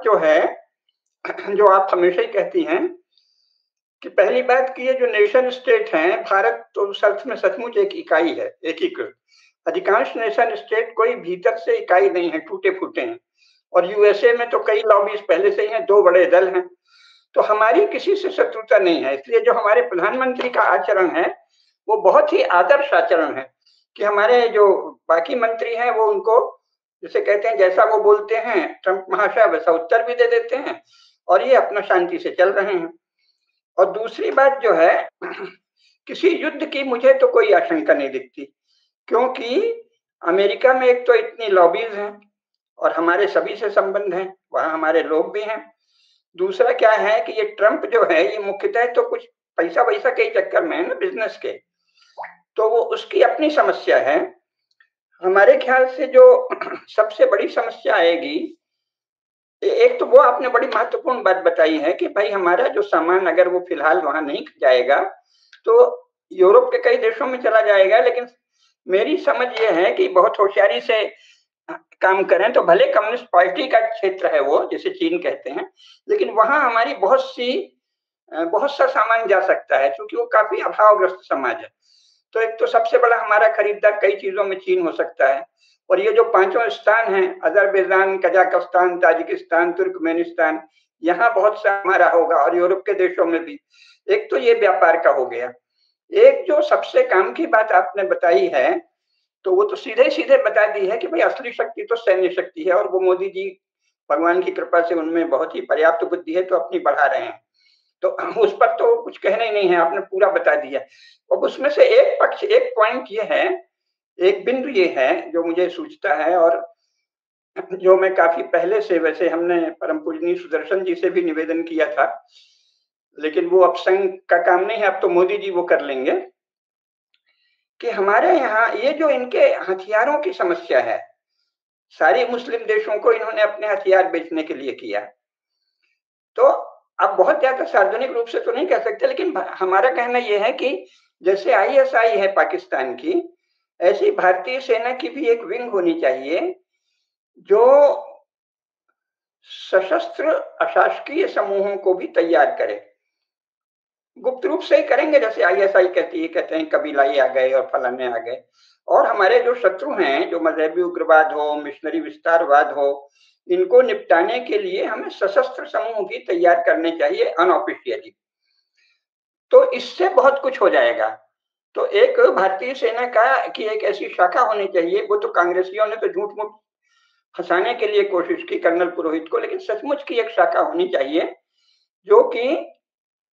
जो है, जो आप हमेशा ही कहती हैं कि पहली बात कि ये जो नेशन स्टेट हैं, भारत तो उस अर्थ में सचमुच एक इकाई है, एकीकृत। अधिकांश नेशन स्टेट कोई भीतर से इकाई नहीं है, टूटे-फूटे हैं। और यूएसए में तो कई लॉबीज पहले से ही हैं, 2 बड़े दल हैं। तो हमारी किसी से शत्रुता नहीं है, इसलिए जो हमारे प्रधानमंत्री का आचरण है, वो बहुत ही आदर्श आचरण है कि हमारे जो बाकी मंत्री हैं, वो उनको जिसे कहते हैं जैसा वो बोलते हैं ट्रंप महाशय वैसा उत्तर भी दे देते हैं और ये अपना शांति से चल रहे हैं। और दूसरी बात जो है किसी युद्ध की मुझे तो कोई आशंका नहीं दिखती, क्योंकि अमेरिका में एक तो इतनी लॉबीज हैं और हमारे सभी से संबंध हैं, वहाँ हमारे लोग भी हैं। दूसरा क्या है कि ये ट्रंप जो है ये मुख्यतः तो कुछ पैसा-वैसा के चक्कर में है ना, बिज़नेस के, तो वो उसकी अपनी समस्या है। हमारे ख्याल से जो सबसे बड़ी समस्या आएगी, एक तो वो आपने बड़ी महत्वपूर्ण बात बताई है कि भाई हमारा जो सामान अगर वो फिलहाल वहाँ नहीं जाएगा, तो यूरोप के कई देशों में चला जाएगा। लेकिन मेरी समझ ये है कि बहुत होशियारी से काम करें तो भले कम्युनिस्ट पार्टी का क्षेत्र है वो, जिसे चीन कहते हैं, लेकिन वहाँ हमारी बहुत सा सामान जा सकता है, क्योंकि वो काफ़ी अभावग्रस्त समाज है। तो एक तो सबसे बड़ा हमारा खरीदार कई चीज़ों में चीन हो सकता है। और ये जो पाँचों स्थान हैं, अज़रबैजान, कज़ाकिस्तान, ताजिकिस्तान, तुर्कमेनिस्तान, यहाँ बहुत सा हमारा होगा और यूरोप के देशों में भी। एक तो ये व्यापार का हो गया। एक जो सबसे काम की बात आपने बताई है, तो वो तो सीधे-सीधे बता दी है कि भई असली शक्ति तो सैन्य शक्ति है और वो मोदी जी भगवान की कृपा से उनमें बहुत ही पर्याप्त बुद्धि है, तो अपनी बढ़ा रहे हैं। तो उस पर तो कुछ कहना ही नहीं है, आपने पूरा बता दिया। अब उसमें से एक पक्ष, एक पॉइंट ये है, एक बिंदु ये है जो मुझे सूझता है और जो मैं काफ़ी पहले से, वैसे हमने परम पूजनीय सुदर्शन जी से भी निवेदन किया था, लेकिन वो अब संघ का काम नहीं है, अब तो मोदी जी वो कर लेंगे, कि हमारे यहाँ ये जो इनके हथियारों की समस्या है, सारी मुस्लिम देशों को इन्होंने अपने हथियार बेचने के लिए किया। तो अब बहुत ज़्यादा सार्वजनिक रूप से तो नहीं कह सकते, लेकिन हमारा कहना ये है कि जैसे आईएसआई है पाकिस्तान की, ऐसी भारतीय सेना की भी एक विंग होनी चाहिए, जो सशस्त्र अशासकीय समूहों को भी तैयार करे। गुप्त रूप से ही करेंगे, जैसे आईएसआई कहती है, कहते हैं कबीलाई आ गए और फलाने आ गए। और हमारे जो शत्रु हैं, जो मजहबी उग्रवाद हो, मिशनरी विस्तारवाद हो, इनको निपटाने के लिए हमें सशस्त्र समूह भी तैयार करने चाहिए अनऑफिशियली। तो इससे बहुत कुछ हो जाएगा। तो एक भारतीय सेना का की एक ऐसी शाखा होनी चाहिए, वो तो कांग्रेसियों ने तो झूठ-मूठ फँसाने के लिए कोशिश की कर्नल पुरोहित को, लेकिन सचमुच की एक शाखा होनी चाहिए, जो कि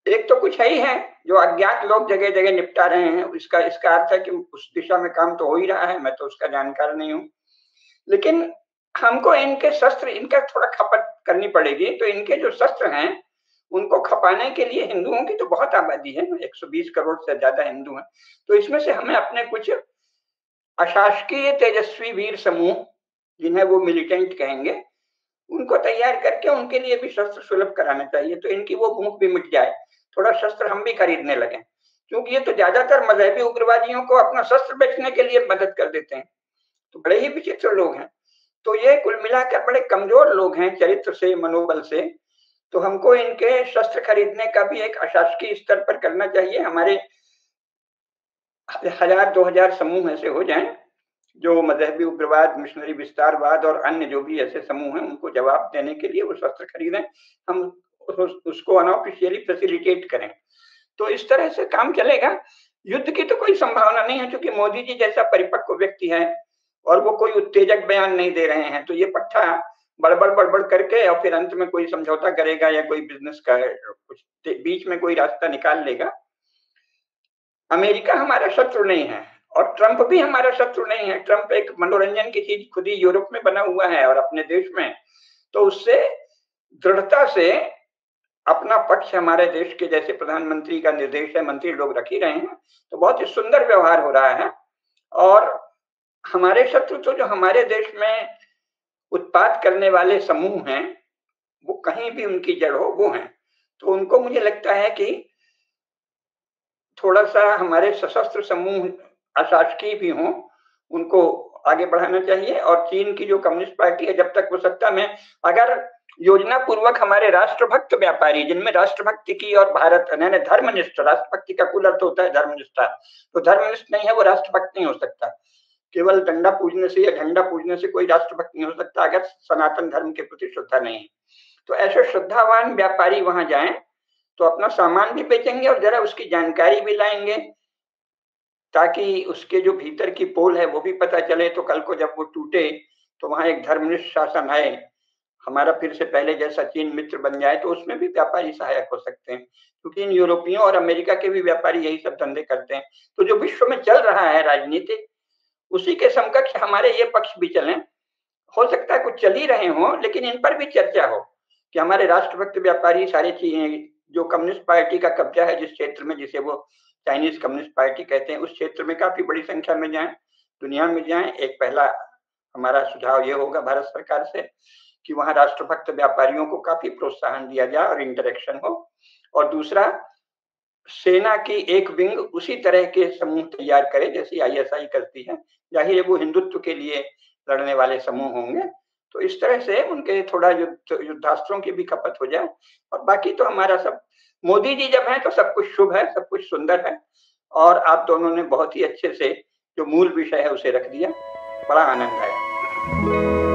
एक तो कुछ है ही है, जो अज्ञात लोग जगह-जगह निपटा रहे हैं, इसका इसका अर्थ है कि उस दिशा में काम तो हो ही रहा है, मैं तो उसका जानकार नहीं हूँ। लेकिन हमको इनके शस्त्र, इनका थोड़ा खपत करनी पड़ेगी, तो इनके जो शस्त्र हैं, उनको खपाने के लिए हिंदुओं की तो बहुत आबादी है, 120 करोड़ से ज़्यादा हिंदू हैं। तो इसमें से हमें अपने कुछ अशासकीय तेजस्वी वीर समूह, जिन्हें वो मिलिटेंट कहेंगे, उनको तैयार करके उनके लिए भी शस्त्र सुलभ कराना चाहिए, तो इनकी वो भूख भी मिट जाए। थोड़ा शस्त्र हम भी खरीदने लगें, क्योंकि ये तो ज़्यादातर मजहबी उग्रवादियों को अपना शस्त्र बेचने के लिए मदद कर देते हैं। तो बड़े ही विचित्र लोग हैं। तो ये कुल मिलाकर बड़े कमज़ोर लोग हैं चरित्र से, मनोबल से। तो हमको इनके शस्त्र खरीदने का भी एक अशासकीय स्तर पर करना चाहिए। हमारे 1000-2000 समूह ऐसे हो जाएँ, जो मजहबी उग्रवाद, मिशनरी विस्तारवाद और अन्य जो भी ऐसे समूह हैं, उनको जवाब देने के लिए वो शस्त्र खरीदें। हम उसको अनऑफिशियली फैसिलिटेट करें। तो इस तरह से काम चलेगा। युद्ध की तो कोई संभावना नहीं है, क्योंकि मोदी जी जैसा परिपक्व व्यक्ति है और वो कोई उत्तेजक बयान नहीं दे रहे हैं। तो ये पट्टा बड़बड़ करके और फिर अंत में कोई समझौता करेगा या कोई बिज़नेस का कुछ बीच में कोई रास्ता निकाल लेगा। अमेरिका हमारा शत्रु नहीं है और ट्रंप भी हमारा शत्रु नहीं है। ट्रंप एक मनोरंजन की चीज़ खुद ही यूरोप में बना हुआ है और अपने देश में। तो उससे दृढ़ता से अपना पक्ष हमारे देश के, जैसे प्रधानमंत्री का निर्देश है, मंत्री लोग रख ही रहे हैं, तो बहुत ही सुंदर व्यवहार हो रहा है। और हमारे शत्रु तो जो हमारे देश में उत्पात करने वाले समूह हैं, वो कहीं भी उनकी जड़ हो, वो हैं। तो उनको मुझे लगता है कि थोड़ा-सा हमारे सशस्त्र समूह अशासकीय भी हों, उनको आगे बढ़ाना चाहिए। और चीन की जो कम्युनिस्ट पार्टी है, जब तक वो सत्ता में, अगर योजना पूर्वक हमारे राष्ट्रभक्त व्यापारी, जिनमें राष्ट्रभक्ति की और भारत यानी धर्मनिष्ठ, राष्ट्रभक्ति का कुल अर्थ होता है धर्मनिष्ठा, तो धर्मनिष्ठ नहीं है वो राष्ट्रभक्त नहीं हो सकता। केवल डंडा पूजने से या झंडा पूजने से कोई राष्ट्रभक्त नहीं हो सकता अगर सनातन धर्म के प्रति श्रद्धा नहीं है। तो ऐसे श्रद्धावान व्यापारी वहां जाएं तो अपना सामान भी बेचेंगे और जरा उसकी जानकारी भी लाएंगे, ताकि उसके जो भीतर की पोल है वो भी पता चले, तो कल को जब वो टूटे तो वहां एक धर्मनिष्ठ शासन आए, हमारा फिर से पहले जैसा चीन मित्र बन जाए, तो उसमें भी व्यापारी सहायक हो सकते हैं, क्योंकि इन यूरोपियों और अमेरिका के भी व्यापारी यही सब धंधे करते हैं। तो जो विश्व में चल रहा है राजनीति, उसी के समकक्ष हमारे ये पक्ष भी चलें। हो सकता है कुछ चल ही रहे हों, लेकिन इन पर भी चर्चा हो कि हमारे राष्ट्रभक्त व्यापारी सारी चीजें, जो कम्युनिस्ट पार्टी का कब्जा है जिस क्षेत्र में, जिसे वो चाइनीज कम्युनिस्ट पार्टी कहते हैं, उस क्षेत्र में काफी बड़ी संख्या में जाएं, दुनिया में जाएं। एक पहला हमारा सुझाव ये होगा भारत सरकार से कि वहां राष्ट्रभक्त व्यापारियों को काफी प्रोत्साहन दिया जाए और इंटरेक्शन हो। और दूसरा, सेना की एक विंग उसी तरह के समूह तैयार करे जैसी आईएसआई करती है, जाहिर है वो हिंदुत्व के लिए लड़ने वाले समूह होंगे, तो इस तरह से उनके थोड़ा युद्धास्त्रों की भी खपत हो जाए। और बाकी तो हमारा सब, मोदी जी जब हैं तो सब कुछ शुभ है, सब कुछ सुंदर है। और आप दोनों ने बहुत ही अच्छे से जो मूल विषय है उसे रख दिया, बड़ा आनंद आया।